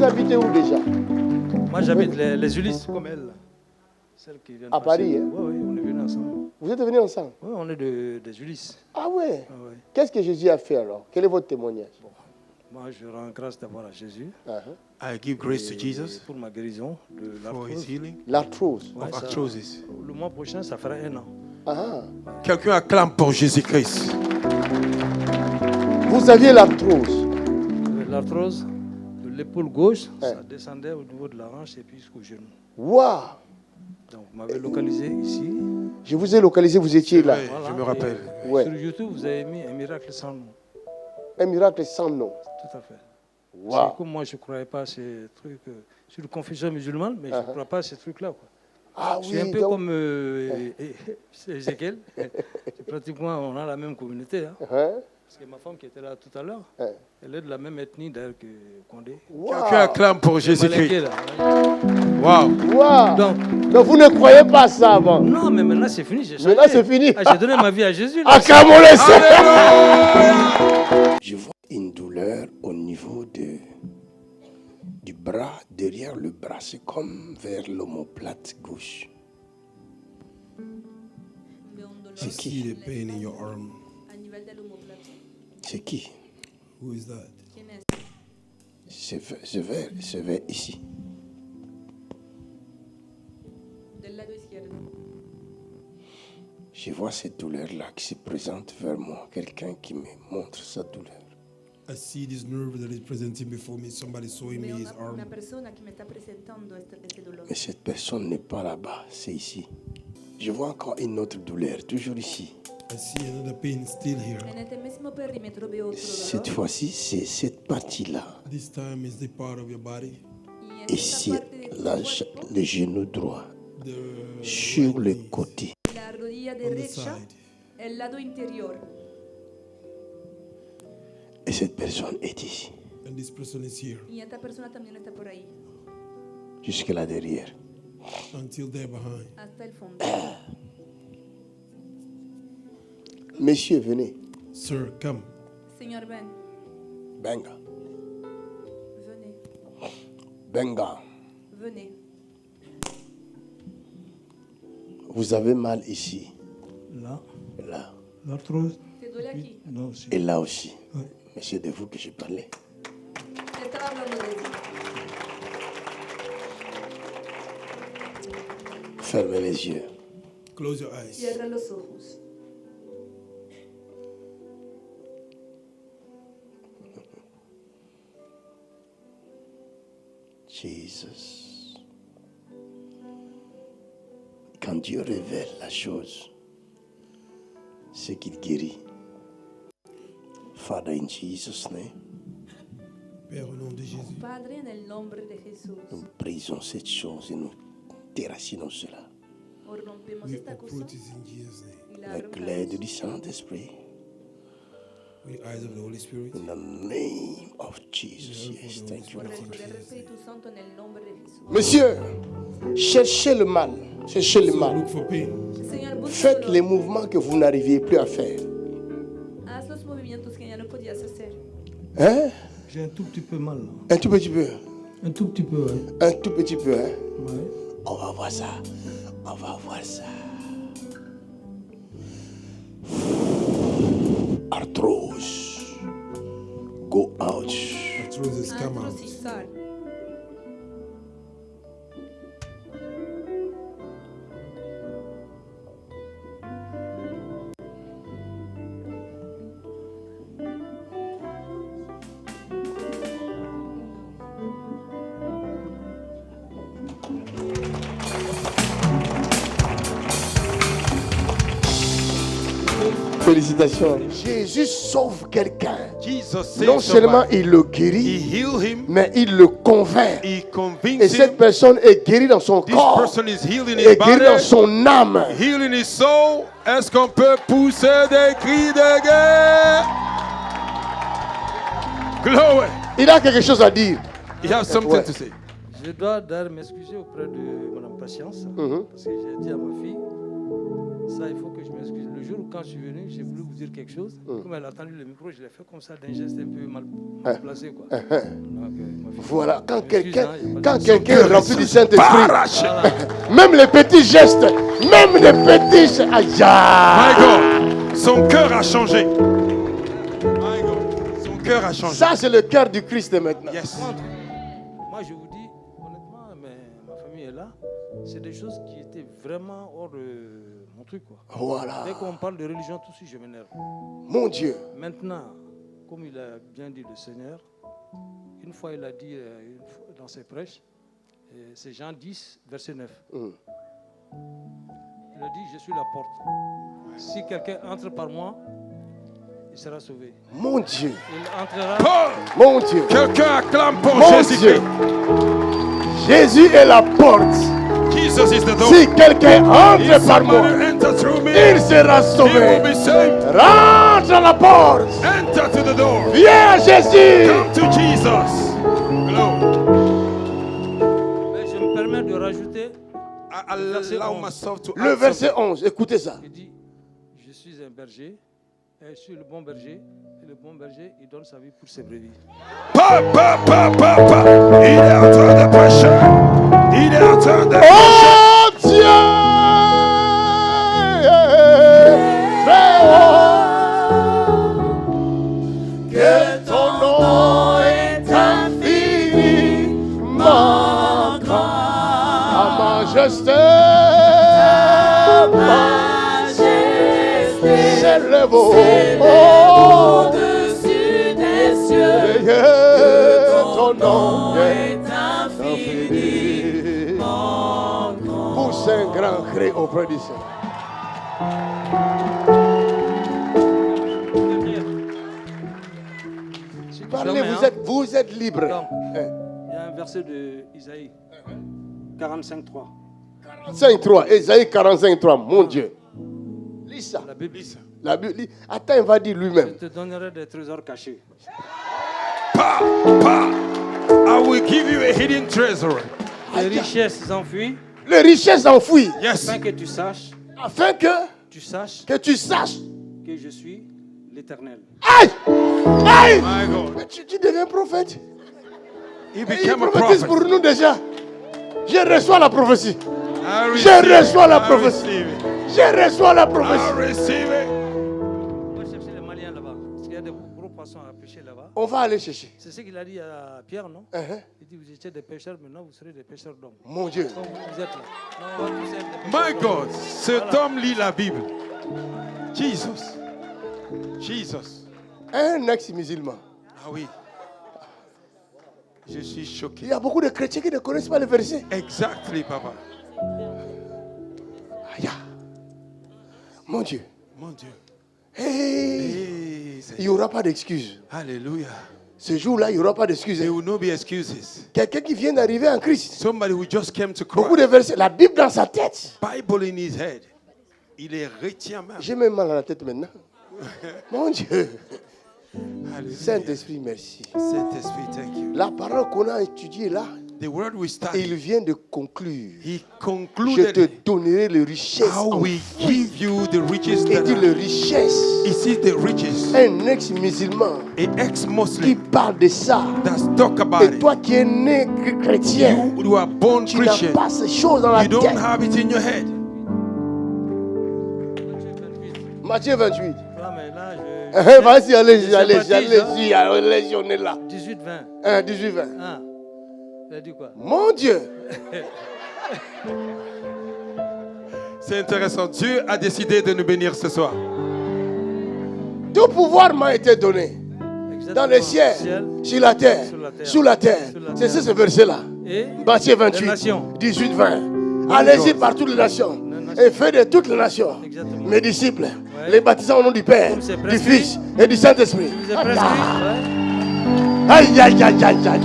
habitez où déjà? Moi, j'habite les Ulysses, comme elle. Celle qui vient de À passer. Paris, hein? Oui, on est venus ensemble. Vous êtes venus ensemble? Oui, on est des Ulysses. Ah ouais? Ah ouais. Qu'est-ce que Jésus a fait alors? Quel est votre témoignage? Bon, moi, je rends grâce d'abord à Jésus. I give grace to Jesus Pour ma guérison de for his l'arthrose. healing L'arthrose. Ouais, of ça, arthrosis. le mois prochain, ça fera 1 an. Ah. Quelqu'un acclame pour Jésus-Christ. Vous aviez l'arthrose. L'arthrose de l'épaule gauche, Ouais. ça descendait au niveau de la hanche et puis jusqu'au genou. Waouh! Donc, vous m'avez localisé ici. Je vous ai localisé, vous étiez là. Ouais, Voilà. je me rappelle. Et Ouais. Sur YouTube, vous avez mis un miracle sans nom. Un miracle sans nom. Tout à fait. Waouh! C'est comme moi, je ne croyais pas à ces trucs. Je suis de confession musulmane, mais je ne crois pas à ces trucs-là. Quoi. Ah Je suis un oui, peu donc... comme Ézéchiel. C'est pratiquement, on a la même communauté. Hein. Hein? Parce que ma femme qui était là tout à l'heure, Ouais. elle est de la même ethnie d'ailleurs que Condé. Quelqu'un Waouh! acclame pour Jésus-Christ. Malinké, là. Wow. Waouh! Donc, Donc vous ne croyez pas ça avant? non, mais maintenant c'est fini. J'ai changé. Maintenant c'est fini. Ah, j'ai donné ma vie à Jésus. Là. Acclamons le Seigneur! Je vois une douleur au niveau du bras, derrière le bras, c'est comme vers l'omoplate gauche. C'est See qui? the pain in your arm. A nivel del omoplato. C'est qui? Who is that? ¿Quién es? C'est vers ici. Del lado izquierdo. Je vois cette douleur-là qui se présente vers moi. Quelqu'un qui me montre sa douleur. I see this nerve that is presenting before me. Somebody showing me Veo his una arm. persona que me está presentando este dolor. Mais cette personne n'est pas là-bas, c'est ici. Je vois encore une autre douleur, toujours ici. I see another pain still here. En este mismo perímetro veo otro Cette dolor. fois-ci, c'est cette partie-là. This time is the part of your body. Y en Ici, esta parte de tu cuerpo, le genou droit, The sur le knees, côté. la rodilla on the derecha, side. el lado interior. Et cette personne est ici, And this person is here. Y esta persona también está por ahí, jusque là derrière. Until there behind. hasta el fondo. Messieurs, venez. Sir, come. Señor, ven, Benga, venez, benga. venez. Vous avez mal ici, Là, là, l'arthrose. ¿Te duele aquí? Non, c'est... et là aussi. Ouais. Mais c'est de vous que je parlais. Te estaba hablando de ti. Fermez les yeux. Close your eyes. Cierra los ojos. Jesus. Quand Dieu révèle la chose, c'est qu'il guérit. Father, in Jesus' name, Père, au nom de Jésus. Padre, en el nombre de Jesús, nous brisons cette chose et nous déracinons cela. rompemos We esta cosa uproot it in Jesus' name. y la Avec l'aide arrancamos. du Saint-Esprit, With the eyes of the Holy Spirit. in the name of Jesus. Yes, thank you, Por el Lord. poder del Espíritu Santo en el nombre de Jesús. Messieurs, cherchez le mal. Cherchez le So mal. look for pain. Señor, busca Faites dolor. les mouvements que vous n'arriviez plus à faire. Haz los movimientos que ya no podías hacer. Hein? J'ai un tout petit peu mal. Là. Un tout petit peu. Un tout petit peu, ouais. Un tout petit peu. Hein? Ouais. On va voir ça. On va voir ça. Arthrose. Go out. Arthrosis come out. Artrosizar. Félicitations. Jésus sauve quelqu'un. Jesus saved Non seulement somebody. il le He guérit, healed him. mais il le convainc. He Et convinced cette him. personne est guérie dans son This corps person is healing et his guérie dans body, son âme. healing his soul. Est-ce qu'on peut pousser des cris de guerre? Glory. Il a quelque chose à dire. You have something Ouais. to say. Je dois d'ailleurs m'excuser auprès de Madame Patience, parce que j'ai dit à ma fille, Ça, il faut que je m'excuse. Le jour où, quand je suis venu, j'ai voulu vous dire quelque chose. Comme elle a tendu le micro, je l'ai fait comme ça, d'un geste un peu mal placé. Quoi. Donc, Voilà, quand je m'excuse, quelqu'un hein, y a pas de- est rempli du Saint-Esprit, Arraché. même les petits gestes, même les petits gestes, aïe, My aïe. God, son cœur a changé. My God, son cœur a changé. Ça, c'est le cœur du Christ maintenant. Yes. Moi, je vous dis, honnêtement, mais ma famille est là. C'est des choses qui étaient vraiment hors de mon truc. Quoi. Voilà. Dès qu'on parle de religion, tout de suite, je m'énerve. Mon Dieu. Maintenant, comme il a bien dit le Seigneur, une fois il a dit dans ses prêches, c'est Jean 10, verset 9. Il a dit, je suis la porte. Si quelqu'un entre par moi, il sera sauvé. Mon Dieu. Il entrera. Paul, Mon Dieu. quelqu'un acclame pour Mon Jésus-Christ. Dieu. Jésus est la porte. Jesus is the door. Si quelqu'un entre If par moi, somebody enter through me, il sera he will sauvé. be saved. Rentre à la porte. Enter to the door. Viens à Jésus. Come to Jesus. Glory. Mais je me permets de rajouter, I allow myself to Le add verset 11, écoutez ça. il dit, je suis un berger, et je suis le bon berger, et le bon berger, il donne sa vie pour ses brebis. Pa, pa, pa, pa, pa. Il est en train de prêcher. Il est en train de prêcher. Oh Dieu, très haut, que ton nom est infiniment grand. Ta majesté, s'élève Au-dessus des cieux, ton nom est infini. pousse un grand cri auprès du Seigneur. Si tu Parlez, fermes, vous hein, êtes libre. Donc, Hein. il y a un verset de Isaïe 45:3. 45.3, Ésaïe 45.3, mon Dieu. Lis ça. La Bible. La Bible, attends, il va dire Je lui-même. te donnerai des trésors cachés. Pa, pa. I will give you a hidden treasure. Les richesses enfouies, Les richesses enfouies, Yes. afin que tu saches afin que tu saches tu saches. que je suis l'Éternel. Aïe! Aïe! My God. Mais tu deviens prophète. He Et il became a prophétise prophet. pour nous déjà. Je reçois la prophétie. I Je receive it. reçois la I prophétie. receive it. Je reçois la I prophétie. receive it. On va chercher les Maliens là-bas. Parce qu'il y a des gros poissons à pêcher là-bas. On va aller chercher. C'est ce qu'il a dit à Pierre, non? Uh-huh. Il dit, vous étiez des pêcheurs, maintenant vous serez des pêcheurs d'hommes. Mon Dieu. Comme vous êtes là. Non, on va tous être des My pêcheurs d'hommes. God, cet homme lit la Bible. Jesus. Jesus. Un ex-musulman. Ah oui. Je suis Il choqué. y a beaucoup de chrétiens qui ne connaissent pas le verset. Exactly, Papa. Aïe. Mon Dieu. Mon Dieu. Hey. Hey, Il n'y aura pas d'excuses. Hallelujah. Ce jour-là, il n'y aura pas d'excuses. There will not be excuses. Quelqu'un qui vient d'arriver en Christ. Somebody who just came to Beaucoup Christ. de versets. La Bible dans sa tête. Bible in his head. Il est retient même. J'ai même mal à la tête maintenant. Mon Dieu. Hallelujah. Saint-Esprit, merci. Saint-Esprit, thank you. La parole qu'on a étudiée là, The word we il studied, vient de conclure. he Je concluded te donnerai les richesses. how we give you the riches Et that dit are. les richesses. Ici, the riches. Un ex-musulman A qui ex-Muslim parle de ça. that's talk about Et it. toi qui es né chrétien, You are born tu n'as Christian. pas ces choses dans la You don't tête. have it in your head. Matthieu 28. Ah, mais là, Vas-y, allez-y, Je allez-y, sympathise, allez-y, on est là. 18-20. 18, 20. Ah, il a dit quoi? Mon Dieu. C'est intéressant. Dieu a décidé de nous bénir ce soir. Tout pouvoir m'a été donné. Dans les cieux, sur la terre, sous la terre. C'est ce verset-là. Et Matthieu les 28, nations. 18, 20. Allez-y par toutes les nations et faites de toutes les nations Exactement. mes disciples, les baptisant au nom du Père, Comme c'est du prescrit. Fils et du Saint-Esprit. Vous êtes prescrit? Aïe, aïe, aïe, aïe, aïe.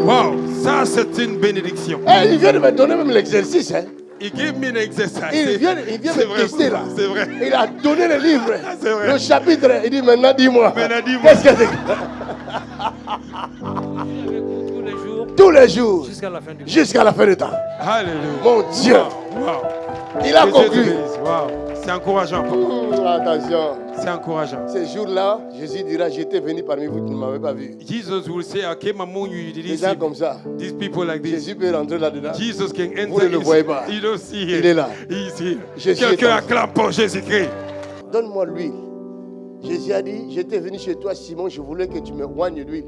Wow, ça c'est une bénédiction. Eh, il vient de me donner même l'exercice. Hein. Il give me an exercise. Il vient C'est me vrai, tester là. c'est vrai. Il a donné le livre, C'est vrai. le chapitre. Il dit maintenant dis-moi. Maintenant, dis-moi. Qu'est-ce que c'est? Tous les jours Tous les jours, jusqu'à la fin du monde. jusqu'à la fin du temps. Hallelujah. Mon Dieu. Wow. Il a Que Dieu te conclu. bénisse. Wow. C'est encourageant, papa. Attention. C'est encourageant. Ces jours-là, Jésus dira, j'étais venu parmi vous, tu ne m'avez pas vu. Jesus will say, I came among you, you Des didn't gens see comme me. ça. These people like this. Jésus peut rentrer là-dedans. Jesus can enter. Vous ne le voyez pas. You don't see him. Il est là. He's here. Jésus est Quelqu'un en- acclame pour Jésus-Christ. Donne-moi l'huile. Jésus a dit, j'étais venu chez toi, Simon, je voulais que tu me oignes d'huile.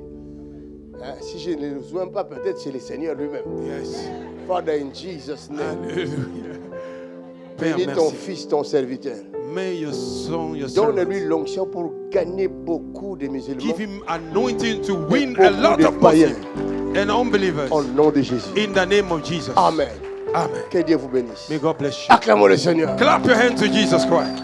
Hein, si je ne le soigne pas, peut-être c'est le Seigneur lui-même. Yes. Father, in Jesus' name, Hallelujah. Père, bénis ton merci. fils, ton serviteur. May your son, your servant, Donne-lui l'onction pour gagner beaucoup de musulmans. give him anointing to et win a beaucoup lot de of païens. Muslims and unbelievers. Au nom de Jésus. In the name of Jesus. Amen. Amen. Que Dieu vous bénisse. May God bless you. Acclamons le Seigneur. Clap your hands to Jesus Christ.